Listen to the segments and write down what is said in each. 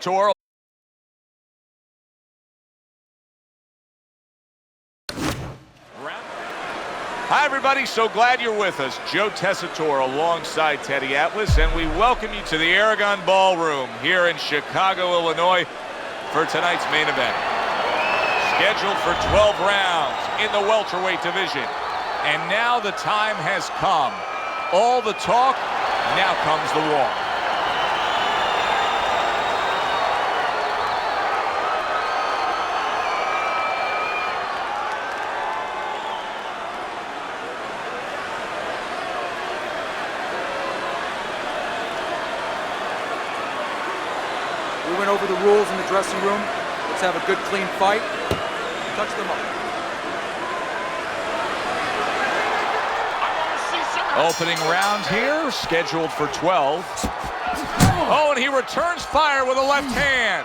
Catterall. Hi, everybody. So glad you're with us. Joe Tessitore alongside Teddy Atlas, and we welcome you to the Aragon Ballroom here in Chicago, Illinois, for tonight's main event. Scheduled for 12 rounds in the welterweight division. And now the time has come. All the talk, now comes the walk. We went over the rules in the dressing room. Let's have a good, clean fight. Touch them up. Opening round here, scheduled for 12. Oh, and he returns fire with a left hand.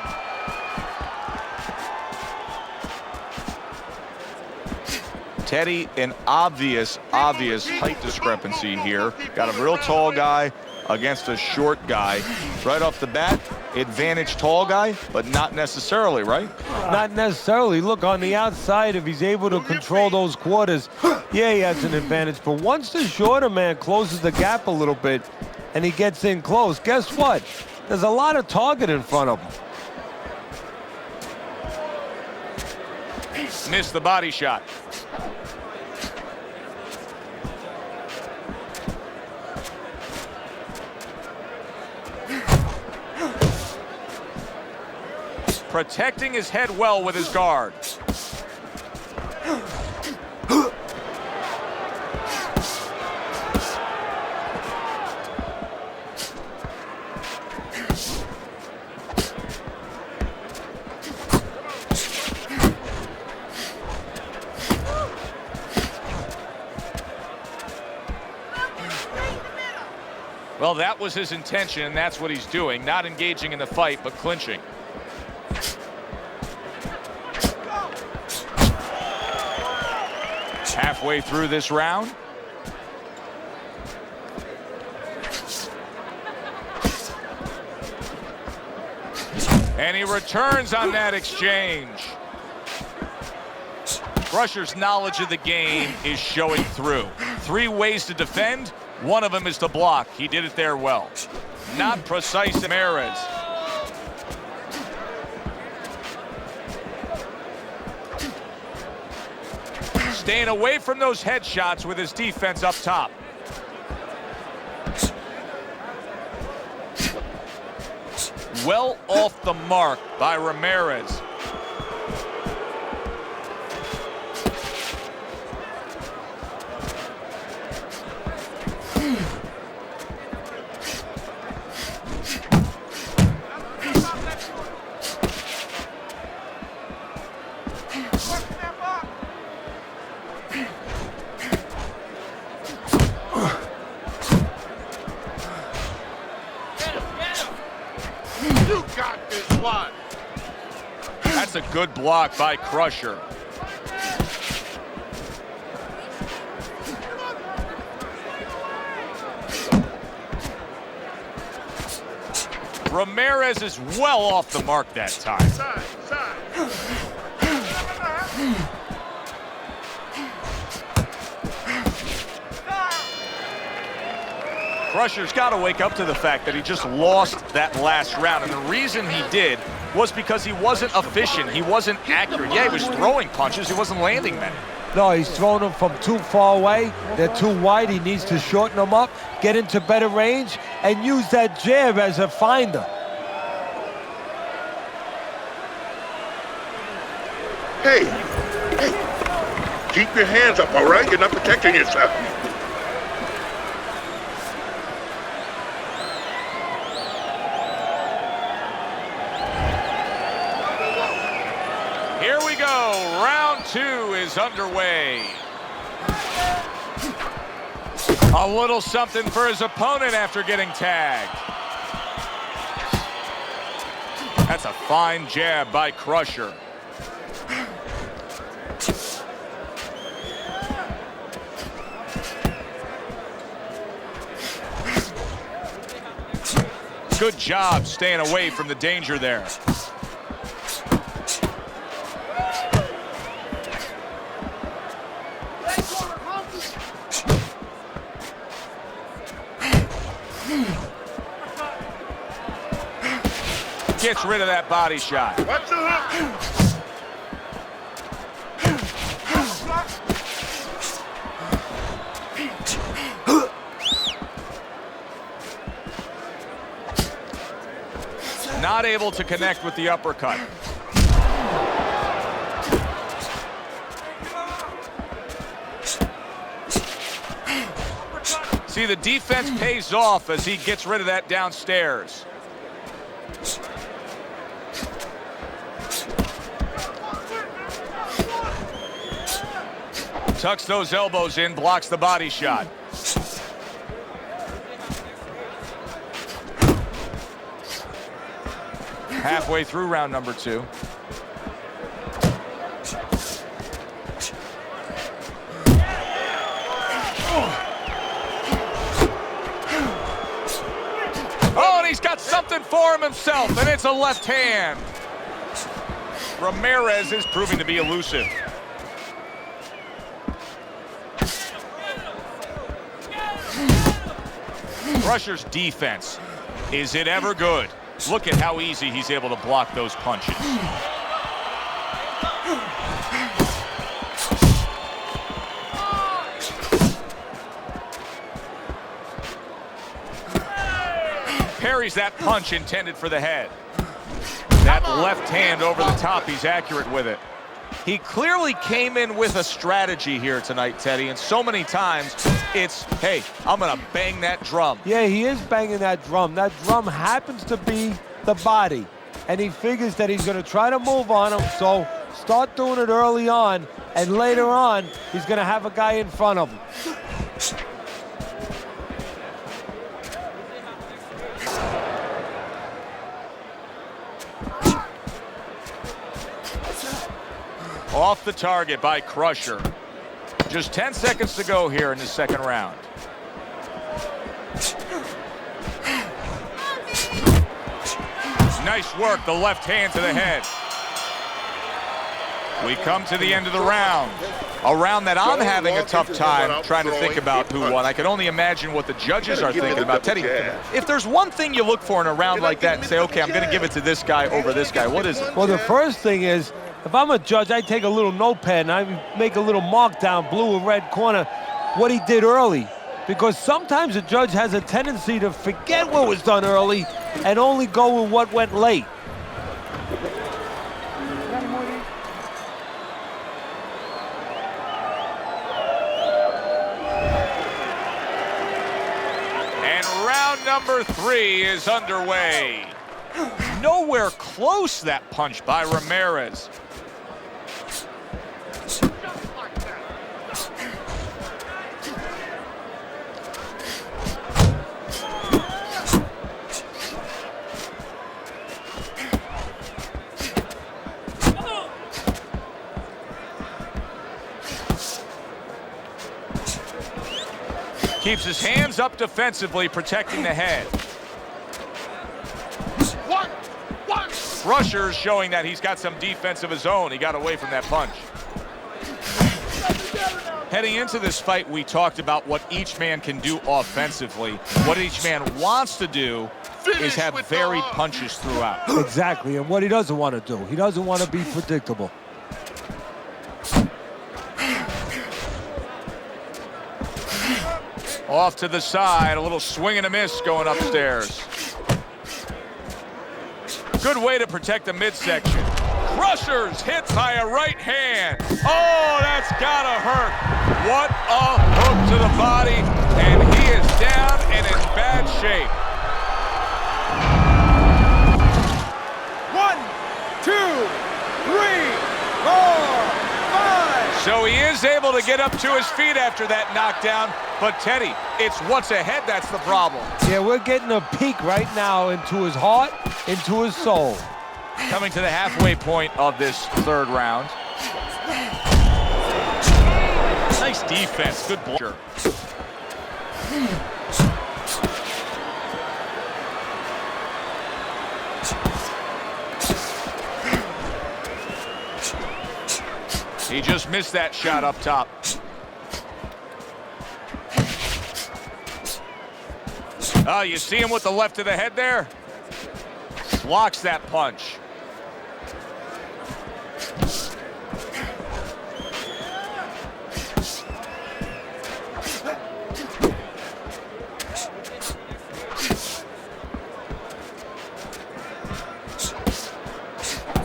Teddy, an obvious height discrepancy here. Got a real tall guy against a short guy. Right off the bat, advantage tall guy, but not necessarily, right? Not necessarily. Look, on the outside, if he's able to control those quarters, yeah, he has an advantage. But once the shorter man closes the gap a little bit and he gets in close, guess what? There's a lot of target in front of him. Missed the body shot. Protecting his head well with his guard. Well, that was his intention, and that's what he's doing. Not engaging in the fight, but clinching. Halfway through this round. And he returns on that exchange. Crusher's knowledge of the game is showing through. 3 ways to defend. One of them is to block. He did it there well. Not precise, Ramirez. Staying away from those headshots with his defense up top. Well off the mark by Ramirez. You got this one. That's a good block by Crusher. Ramirez is well off the mark that time. Side. Crusher's got to wake up to the fact that he just lost that last round. And the reason he did was because he wasn't efficient. He wasn't accurate. Yeah, he was throwing punches. He wasn't landing many. No, he's throwing them from too far away. They're too wide. He needs to shorten them up, get into better range, and use that jab as a finder. Hey, keep your hands up, all right? You're not protecting yourself. Here we go. Round 2 is underway. A little something for his opponent after getting tagged. That's a fine jab by Crusher. Good job staying away from the danger there. Gets rid of that body shot. Watch the hook. Not able to connect with the uppercut. See, the defense pays off as he gets rid of that downstairs. Tucks those elbows in, blocks the body shot. Halfway through round number 2. Oh, and he's got something for him himself, and it's a left hand. Ramirez is proving to be elusive. Crusher's defense, is it ever good? Look at how easy he's able to block those punches. Parries that punch intended for the head. That left hand over the top, he's accurate with it. He clearly came in with a strategy here tonight, Teddy, and so many times it's, hey, I'm gonna bang that drum. Yeah, he is banging that drum. That drum happens to be the body, and he figures that he's gonna try to move on him, so start doing it early on, and later on, he's gonna have a guy in front of him. Off the target by Crusher. Just 10 seconds to go here in the second round. Nice work, the left hand to the head. We come to the end of the round. A round that I'm having a tough time trying to think about who won. I can only imagine what the judges are thinking about. Teddy, if there's one thing you look for in a round like that and say, okay, I'm going to give it to this guy over this guy, what is it? Well, the first thing is, if I'm a judge, I take a little notepad and I make a little mark down, blue or red corner, what he did early. Because sometimes a judge has a tendency to forget what was done early and only go with what went late. And round number 3 is underway. Nowhere close, that punch by Ramirez. Keeps his hands up defensively, protecting the head. Crusher's showing that he's got some defense of his own. He got away from that punch. Heading into this fight, we talked about what each man can do offensively. What each man wants to do is have varied punches throughout. Exactly, and what he doesn't want to do. He doesn't want to be predictable. Off to the side, a little swing and a miss going upstairs. Good way to protect the midsection. Crusher's hit by a right hand. Oh, that's gotta hurt. What a hook to the body, and he is down and in bad shape. 1, 2, 3, 4, 5. So he is able to get up to his feet after that knockdown, but Teddy, it's what's ahead that's the problem. Yeah, we're getting a peek right now into his heart, into his soul. Coming to the halfway point of this third round. Nice defense, good blocker. He just missed that shot up top. Oh, you see him with the left of the head there? Blocks that punch.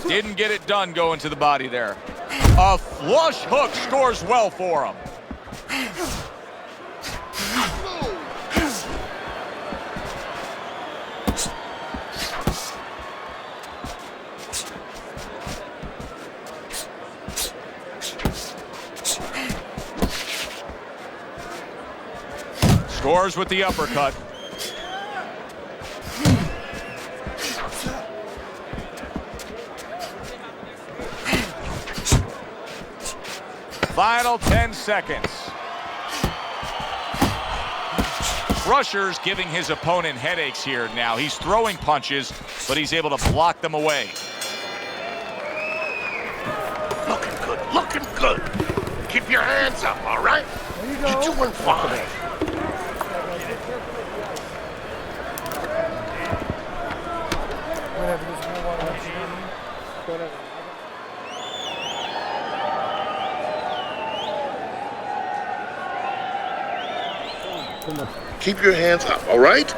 Didn't get it done going to the body there. A flush hook scores well for him. Scores with the uppercut. Final 10 seconds. Crusher's giving his opponent headaches here now. He's throwing punches, but he's able to block them away. Looking good, looking good. Keep your hands up, all right? You're doing fine. Keep your hands up, all right?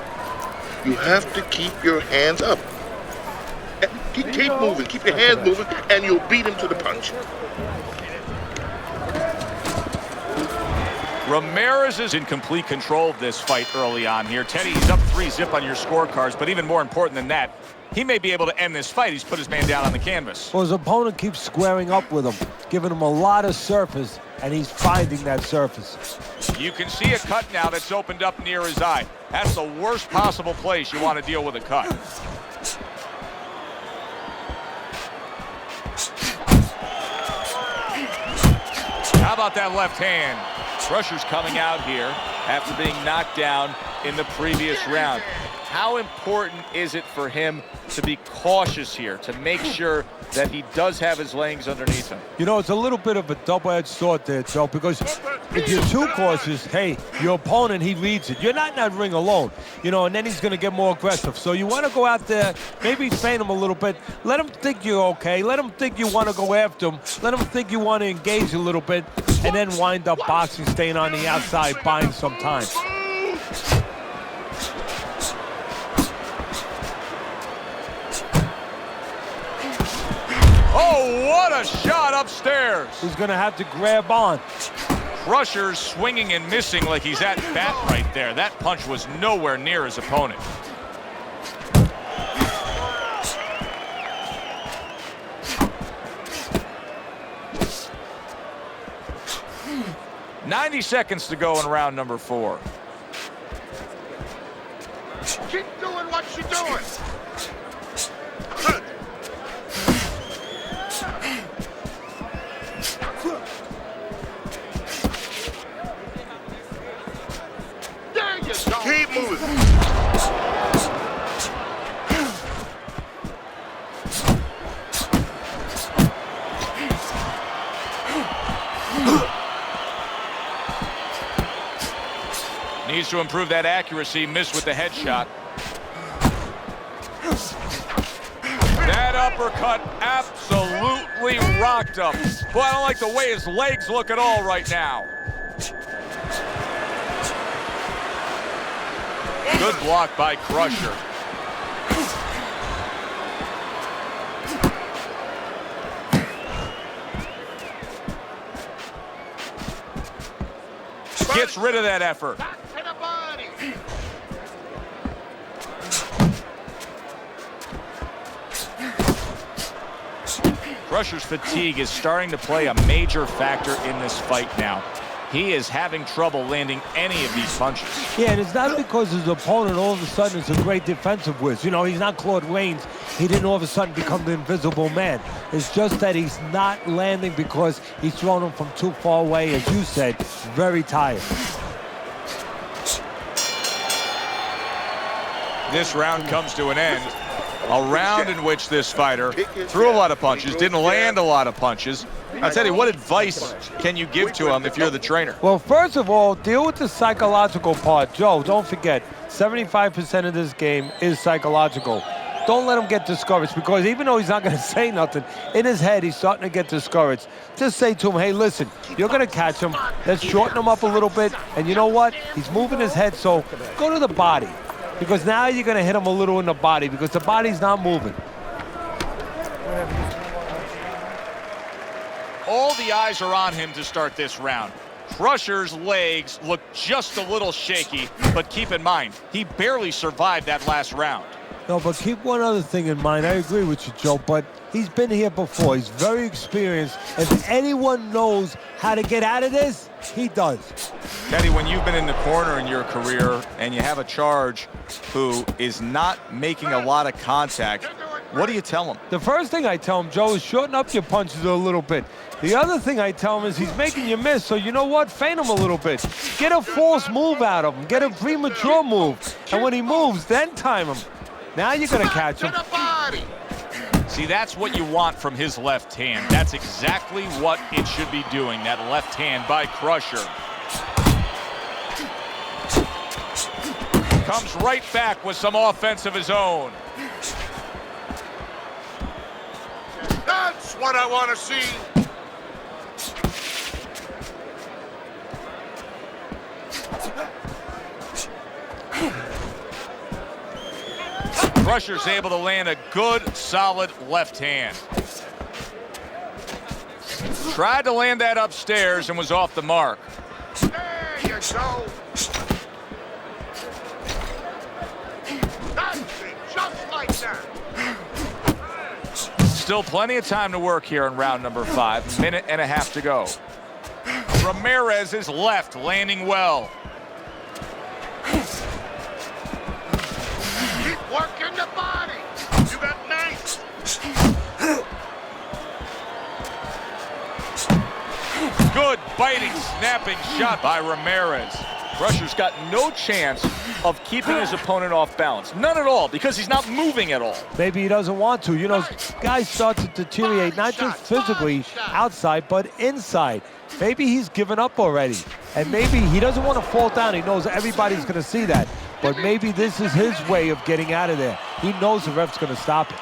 You have to keep your hands up. Keep moving, keep your hands moving, and you'll beat him to the punch. Ramirez is in complete control of this fight early on here. Teddy, he's up 3-0 on your scorecards, but even more important than that, he may be able to end this fight. He's put his man down on the canvas. Well, his opponent keeps squaring up with him, giving him a lot of surface, and he's finding that surface. You can see a cut now that's opened up near his eye. That's the worst possible place you want to deal with a cut. How about that left hand? Crusher's coming out here after being knocked down in the previous round. How important is it for him to be cautious here, to make sure that he does have his legs underneath him? You know, it's a little bit of a double-edged sword there, Joe, because if you're too cautious, hey, your opponent, he reads it. You're not in that ring alone, you know, and then he's going to get more aggressive. So you want to go out there, maybe feint him a little bit. Let him think you're okay. Let him think you want to go after him. Let him think you want to engage a little bit, and then wind up boxing, staying on the outside, buying some time. Oh, what a shot upstairs. He's going to have to grab on. Crusher's swinging and missing like he's at bat right there. That punch was nowhere near his opponent. "90 seconds to go in round number 4. Keep doing what you're doing. There you go. Keep moving. Needs to improve that accuracy. Missed with the headshot. That uppercut absolutely rocked him. Boy, I don't like the way his legs look at all right now. Good block by Crusher. Gets rid of that effort. Back to the body. Crusher's fatigue is starting to play a major factor in this fight now. He is having trouble landing any of these punches. Yeah, and it's not because his opponent all of a sudden is a great defensive whiz. You know, he's not Claude Rains. He didn't all of a sudden become the invisible man. It's just that he's not landing because he's throwing him from too far away, as you said, very tired. This round comes to an end. A round in which this fighter threw a lot of punches, didn't land a lot of punches. I'll tell you, what advice can you give to him if you're the trainer? Well, first of all, deal with the psychological part. Joe, don't forget, 75% of this game is psychological. Don't let him get discouraged, because even though he's not going to say nothing, in his head he's starting to get discouraged. Just say to him, hey, listen, you're going to catch him. Let's shorten him up a little bit. And you know what? He's moving his head, so go to the body. Because now you're going to hit him a little in the body, because the body's not moving. All the eyes are on him to start this round. Crusher's legs look just a little shaky, but keep in mind, he barely survived that last round. No, but keep one other thing in mind. I agree with you, Joe, but he's been here before. He's very experienced. If anyone knows how to get out of this, he does. Teddy, when you've been in the corner in your career and you have a charge who is not making a lot of contact, what do you tell him? The first thing I tell him, Joe, is shorten up your punches a little bit. The other thing I tell him is he's making you miss, so you know what? Feint him a little bit. Get a false move out of him. Get a premature move. And when he moves, then time him. Now you're going to catch him. See, that's what you want from his left hand. That's exactly what it should be doing, that left hand by Crusher. Comes right back with some offense of his own. That's what I want to see. Crusher's able to land a good, solid left hand. Tried to land that upstairs and was off the mark. There you go. That's it, just like that. Still plenty of time to work here in round number 5. Minute and a half to go. Ramirez is left, landing well. Keep working the body. You got nice. Good biting, snapping shot by Ramirez. Crusher's got no chance of keeping his opponent off balance. None at all, because he's not moving at all. Maybe he doesn't want to. You know, guys start to deteriorate, not just physically outside, but inside. Maybe he's given up already. And maybe he doesn't want to fall down. He knows everybody's going to see that. But maybe this is his way of getting out of there. He knows the ref's going to stop it.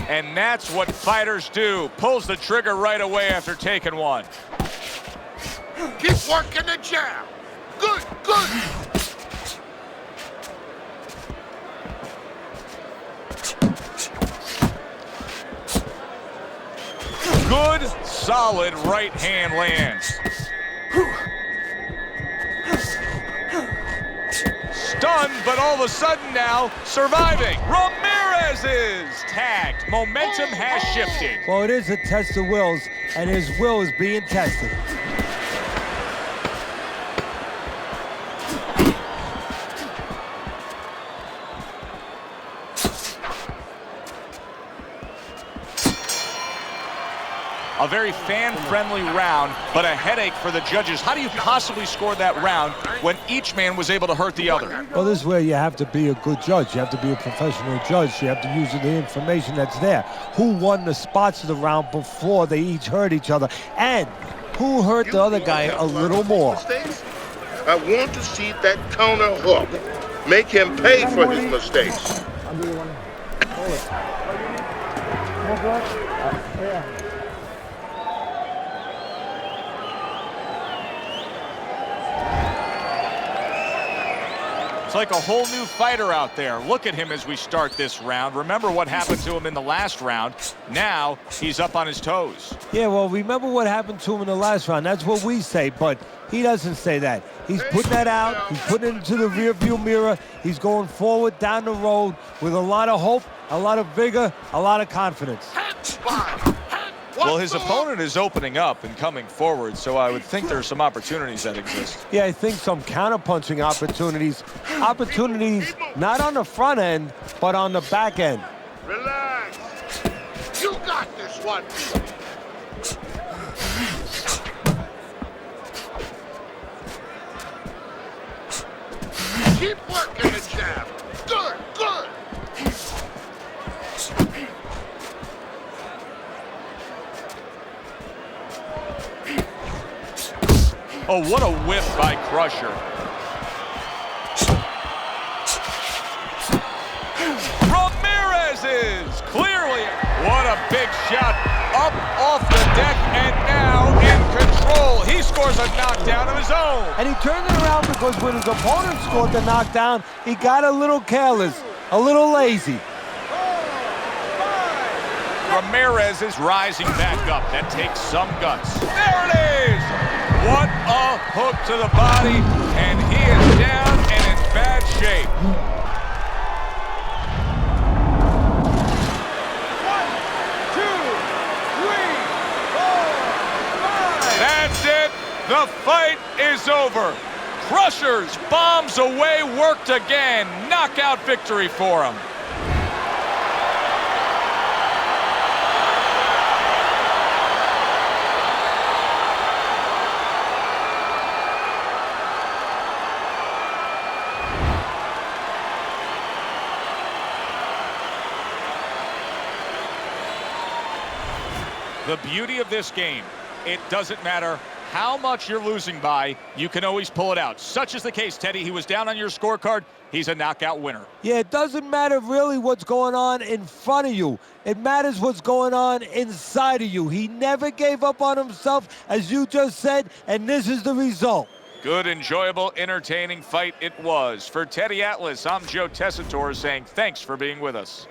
And that's what fighters do. Pulls the trigger right away after taking one. Keep working the jab. Good, good. Good, solid right hand lands. Stunned, but all of a sudden now surviving. Ramirez is tagged. Momentum has shifted. Well, it is a test of wills, and his will is being tested. A very fan-friendly round, but a headache for the judges. How do you possibly score that round when each man was able to hurt the other? Well, this is where you have to be a good judge. You have to be a professional judge. You have to use the information that's there. Who won the spots of the round before they each hurt each other? And who hurt the other guy a little more? I want to see that counter hook. Make him pay for his mistakes. It's like a whole new fighter out there. Look at him as we start this round. Remember what happened to him in the last round. Now he's up on his toes. Yeah, well, remember what happened to him in the last round. That's what we say, but he doesn't say that. He's putting that out. He's putting it into the rearview mirror. He's going forward down the road with a lot of hope, a lot of vigor, a lot of confidence. Well, his opponent is opening up and coming forward, so I would think there's some opportunities that exist. Yeah, I think some counter-punching opportunities. Opportunities not on the front end, but on the back end. Relax. You got this one. Keep working the jab. Oh, what a whiff by Crusher. Ramirez is clearly, what a big shot, up off the deck and now in control. He scores a knockdown of his own. And he turned it around because when his opponent scored the knockdown, he got a little careless, a little lazy. Ramirez is rising back up. That takes some guts. There it is! What a hook to the body, and he is down and in bad shape. That's it. The fight is over. Crushers bombs away, worked again. Knockout victory for him. The beauty of this game, it doesn't matter how much you're losing by, you can always pull it out. Such is the case, Teddy. He was down on your scorecard. He's a knockout winner. Yeah, it doesn't matter really what's going on in front of you. It matters what's going on inside of you. He never gave up on himself, as you just said, and this is the result. Good, enjoyable, entertaining fight it was. For Teddy Atlas, I'm Joe Tessitore saying thanks for being with us.